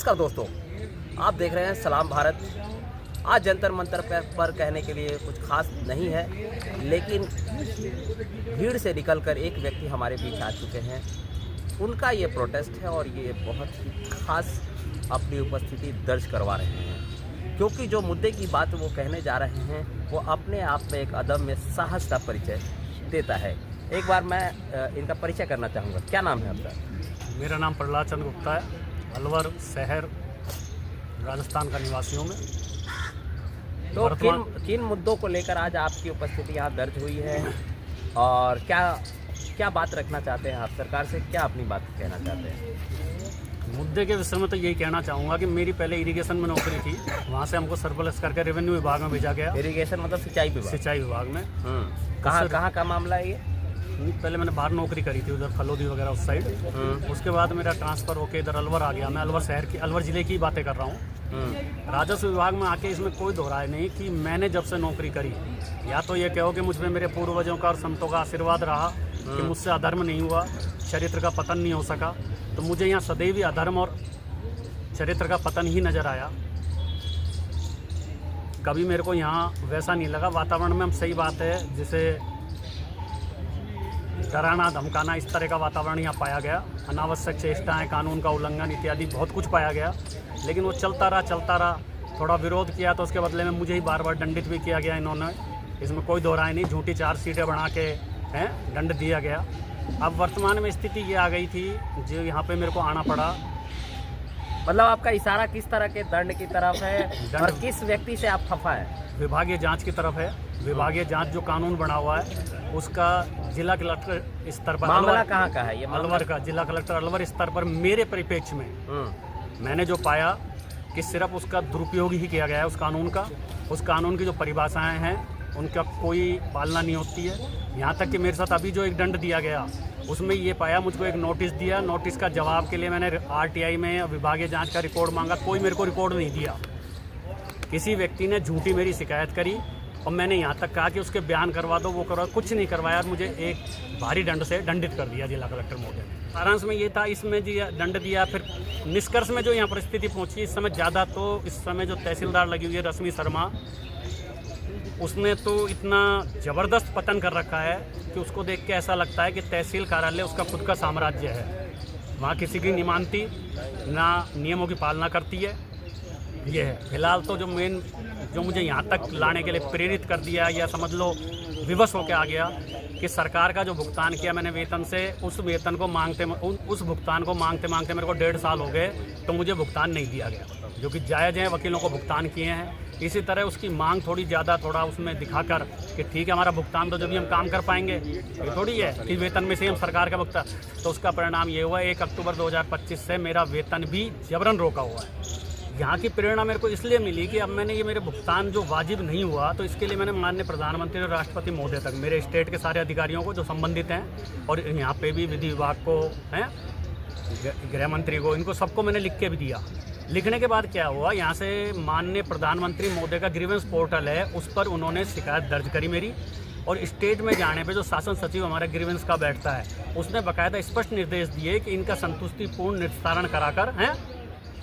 नमस्कार दोस्तों, आप देख रहे हैं सलाम भारत। आज जंतर मंतर पर कहने के लिए कुछ खास नहीं है, लेकिन भीड़ से निकलकर एक व्यक्ति हमारे बीच आ चुके हैं। उनका ये प्रोटेस्ट है और ये बहुत ही खास अपनी उपस्थिति दर्ज करवा रहे हैं, क्योंकि जो मुद्दे की बात वो कहने जा रहे हैं वो अपने आप में एक अदम्य साहस का परिचय देता है। एक बार मैं इनका परिचय करना चाहूँगा। क्या नाम है आपका? मेरा नाम प्रहलाद चंद्र गुप्ता है, अलवर शहर राजस्थान का निवासी हूँ मैं। तो किन मुद्दों को लेकर आज आपकी उपस्थिति यहाँ दर्ज हुई है और क्या बात रखना चाहते हैं आप सरकार से? क्या अपनी बात कहना चाहते हैं? मुद्दे के विषय में तो यही कहना चाहूँगा कि मेरी पहले इरिगेशन में नौकरी थी, वहाँ से हमको सरप्लस करके रेवेन्यू विभाग में भेजा गया। इरिगेशन मतलब सिंचाई विभाग में। कहाँ का मामला है ये? पहले मैंने बाहर नौकरी करी थी, उधर फलोदी वगैरह उस साइड। उसके बाद मेरा ट्रांसफ़र होके इधर अलवर आ गया। मैं अलवर ज़िले की बातें कर रहा हूँ। राजस्व विभाग में आके इसमें कोई दोहराए नहीं कि मैंने जब से नौकरी करी, या तो ये कहो कि मुझ में मेरे पूर्वजों का और संतों का आशीर्वाद रहा कि मुझसे अधर्म नहीं हुआ, चरित्र का पतन नहीं हो सका, तो मुझे यहाँ सदैव ही अधर्म और चरित्र का पतन ही नज़र आया। कभी मेरे को यहाँ वैसा नहीं लगा। वातावरण में हम सही बात है, जैसे डराना धमकाना, इस तरह का वातावरण यहाँ पाया गया। अनावश्यक चेष्टाएं, कानून का उल्लंघन इत्यादि बहुत कुछ पाया गया, लेकिन वो चलता रहा। थोड़ा विरोध किया तो उसके बदले में मुझे ही बार बार दंडित भी किया गया इन्होंने। इसमें कोई दोहराए नहीं, झूठी चार्जशीटें बना के दंड दिया गया। अब वर्तमान में स्थिति ये आ गई थी जो यहाँ पे मेरे को आना पड़ा। मतलब आपका इशारा किस तरह के दंड की तरफ है और किस व्यक्ति से आप खफा है? विभागीय जांच की तरफ है। विभागीय जांच जो कानून बना हुआ है उसका जिला कलेक्टर स्तर पर। मामला कहाँ का है ये? अलवर का। जिला कलेक्टर अलवर स्तर पर मेरे परिप्रेक्ष्य में मैंने जो पाया कि सिर्फ उसका दुरुपयोग ही किया गया है उस कानून का। उस कानून की जो परिभाषाएं हैं उनका कोई पालना नहीं होती है। यहाँ तक कि मेरे साथ अभी जो एक दंड दिया गया उसमें ये पाया, मुझको एक नोटिस दिया, नोटिस का जवाब के लिए मैंने RTI में विभागीय जांच का रिकॉर्ड मांगा, कोई मेरे को रिकॉर्ड नहीं दिया। किसी व्यक्ति ने झूठी मेरी शिकायत करी और मैंने यहाँ तक कहा कि उसके बयान करवा दो, वो करवा, कुछ नहीं करवाया और मुझे एक भारी दंड से दंडित कर दिया जिला कलेक्टर महोदय ने। सारांश में ये था, इसमें जो दंड दिया, फिर निष्कर्ष में जो यहाँ परिस्थिति पहुँची इस समय ज़्यादा, तो इस समय जो तहसीलदार लगी हुई है रश्मि शर्मा, उसने तो इतना ज़बरदस्त पतन कर रखा है कि उसको देख के ऐसा लगता है कि तहसील कार्यालय उसका खुद का साम्राज्य है। वहाँ किसी की नहीं मानती, ना नियमों की पालना करती है। ये है फिलहाल तो जो मुझे यहाँ तक लाने के लिए प्रेरित कर दिया, या समझ लो विवश होकर आ गया कि सरकार का जो भुगतान किया मैंने वेतन से, उस भुगतान को मांगते मेरे को 1.5 साल हो गए, तो मुझे भुगतान नहीं दिया गया, जो कि जायज़ है। वकीलों को भुगतान किए हैं। इसी तरह उसकी मांग थोड़ा उसमें दिखाकर कि ठीक है हमारा भुगतान तो जब भी हम काम कर पाएंगे, ये थोड़ी है कि वेतन में से हम सरकार का भुगतान। तो उसका परिणाम ये हुआ 1 अक्टूबर 2025 से मेरा वेतन भी जबरन रोका हुआ है। यहाँ की प्रेरणा मेरे को इसलिए मिली कि अब मैंने ये मेरे भुगतान जो वाजिब नहीं हुआ, तो इसके लिए मैंने माननीय प्रधानमंत्री और राष्ट्रपति महोदय तक, मेरे स्टेट के सारे अधिकारियों को जो संबंधित हैं और यहाँ पे भी विधि विभाग को हैं, गृह मंत्री को, इनको सबको मैंने लिख के भी दिया। लिखने के बाद क्या हुआ, यहाँ से माननीय प्रधानमंत्री महोदय का ग्रीवेंस पोर्टल है, उस पर उन्होंने शिकायत दर्ज करी मेरी। और स्टेट में जाने पे जो शासन सचिव हमारा ग्रीवेंस का बैठता है, उसने बाकायदा स्पष्ट निर्देश दिए कि इनका संतुष्टिपूर्ण निस्तारण कराकर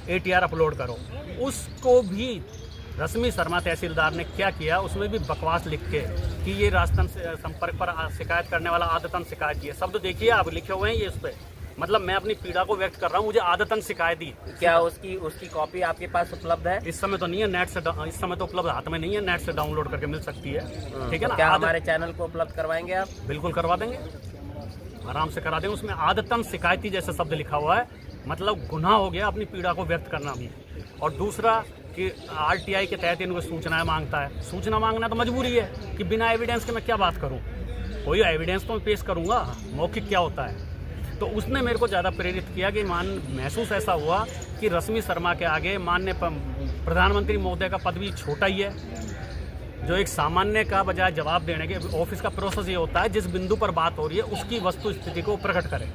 ATR अपलोड करो। उसको भी रश्मि शर्मा तहसीलदार ने क्या किया, उसमें भी बकवास लिख के कि ये राजस्थान से संपर्क पर शिकायत करने वाला आदतन शिकायत किए। शब्द देखिए आप, लिखे हुए हैं ये उस पर। मतलब मैं अपनी पीड़ा को व्यक्त कर रहा हूँ, मुझे आदतन शिकायत दी। क्या उसकी कॉपी आपके पास उपलब्ध है? इस समय तो नहीं है, नेट से इस समय तो उपलब्ध हाथ में नहीं है, नेट से डाउनलोड करके मिल सकती है। ठीक है ना? क्या हमारे चैनल को उपलब्ध करवाएंगे आप? बिल्कुल करवा देंगे, आराम से करा देंगे। उसमें आदतन शिकायती जैसे शब्द लिखा हुआ है, मतलब गुनाह हो गया अपनी पीड़ा को व्यक्त करना भी। और दूसरा कि RTI के तहत इनको सूचनाएं मांगता है। सूचना मांगना तो मजबूरी है कि बिना एविडेंस के मैं क्या बात करूं, कोई एविडेंस तो मैं पेश करूंगा, मौखिक क्या होता है। तो उसने मेरे को ज़्यादा प्रेरित किया कि महसूस ऐसा हुआ कि रश्मि शर्मा के आगे माननीय प्रधानमंत्री महोदय का पद भी छोटा ही है, जो एक सामान्य का बजाय जवाब देने के ऑफिस का प्रोसेस ये होता है, जिस बिंदु पर बात हो रही है उसकी वस्तु स्थिति को प्रकट करें,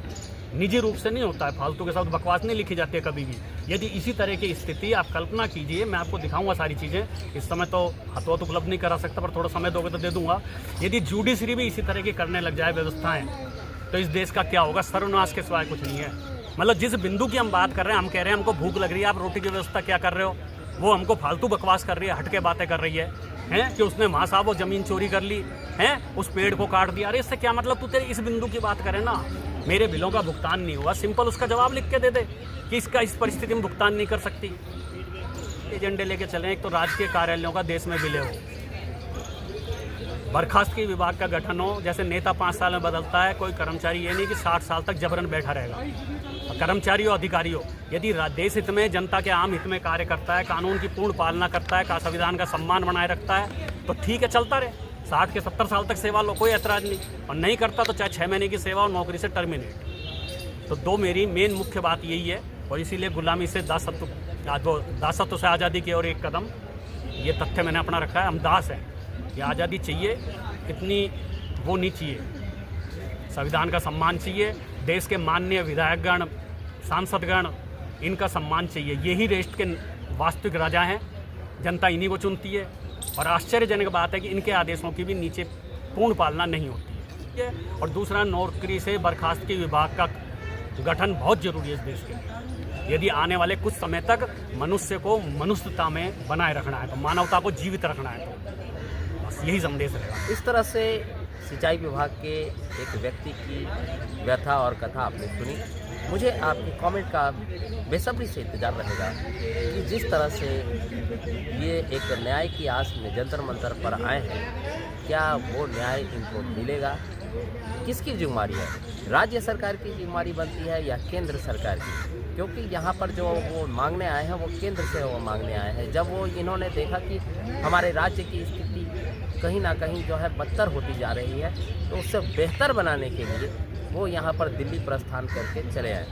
निजी रूप से नहीं होता है। फालतू के साथ बकवास नहीं लिखी जाती है कभी भी। यदि इसी तरह की स्थिति आप कल्पना कीजिए, मैं आपको दिखाऊंगा सारी चीज़ें। इस समय तो हाथों उपलब्ध नहीं करा सकता, पर थोड़ा समय दोगे तो दे दूंगा। यदि जुडिशरी भी इसी तरह की करने लग जाए व्यवस्थाएं, तो इस देश का क्या होगा? सर्वनाश के सिवाय कुछ नहीं है। मतलब जिस बिंदु की हम बात कर रहे हैं, हम कह रहे हैं हमको भूख लग रही है, आप रोटी की व्यवस्था क्या कर रहे हो, वो हमको फालतू बकवास कर रही है, हटके बातें कर रही है कि उसने वहाँ साहब वो ज़मीन चोरी कर ली है, उस पेड़ को काट दिया। अरे इससे क्या मतलब, तू तेरे इस बिंदु की बात करे ना, मेरे बिलों का भुगतान नहीं हुआ, सिंपल उसका जवाब लिख के दे दे कि इसका इस परिस्थिति में भुगतान नहीं कर सकती। एजेंडे लेके चलें, एक तो राजकीय कार्यालयों का देश में विलय हो, बर्खास्तगी विभाग का गठन हो, जैसे नेता 5 साल में बदलता है, कोई कर्मचारी ये नहीं कि 60 साल तक जबरन बैठा रहेगा। कर्मचारी हो अधिकारी हो, यदि देश हित में, जनता के आम हित में कार्य करता है, कानून की पूर्ण पालना करता है, संविधान का सम्मान बनाए रखता है, तो ठीक है, चलता रहे, 60 के 70 साल तक सेवा लो, कोई ऐतराज़ नहीं। और नहीं करता तो चाहे 6 महीने की सेवा और नौकरी से टर्मिनेट। तो दो मेरी मेन मुख्य बात यही है, और इसीलिए गुलामी से दासत्व से आज़ादी की ओर एक कदम, ये तथ्य मैंने अपना रखा है। हम दास हैं, ये आज़ादी चाहिए, इतनी वो नहीं चाहिए, संविधान का सम्मान चाहिए, देश के माननीय विधायकगण, सांसदगण, इनका सम्मान चाहिए। यही देश के वास्तविक राजा हैं, जनता इन्हीं को चुनती है। और आश्चर्यजनक बात है कि इनके आदेशों की भी नीचे पूर्ण पालना नहीं होती है। और दूसरा, नौकरी से बर्खास्तगी विभाग का गठन बहुत जरूरी है इस देश के लिए, यदि आने वाले कुछ समय तक मनुष्य को मनुष्यता में बनाए रखना है, तो मानवता को जीवित रखना है, तो बस यही संदेश रहेगा। इस तरह से सिंचाई विभाग के एक व्यक्ति की व्यथा और कथा आपने सुनी। मुझे आपके कमेंट का बेसब्री से इंतज़ार रहेगा कि जिस तरह से ये एक न्याय की आस में जंतर मंतर पर आए हैं, क्या वो न्याय इनको मिलेगा? किसकी जिम्मेदारी है, राज्य सरकार की जिम्मेदारी बनती है या केंद्र सरकार की? क्योंकि यहाँ पर जो वो मांगने आए हैं, वो केंद्र से वो मांगने आए हैं। जब वो इन्होंने देखा कि हमारे राज्य की स्थिति कहीं ना कहीं जो है बदतर होती जा रही है, तो उससे बेहतर बनाने के लिए वो यहाँ पर दिल्ली प्रस्थान करके चले आए।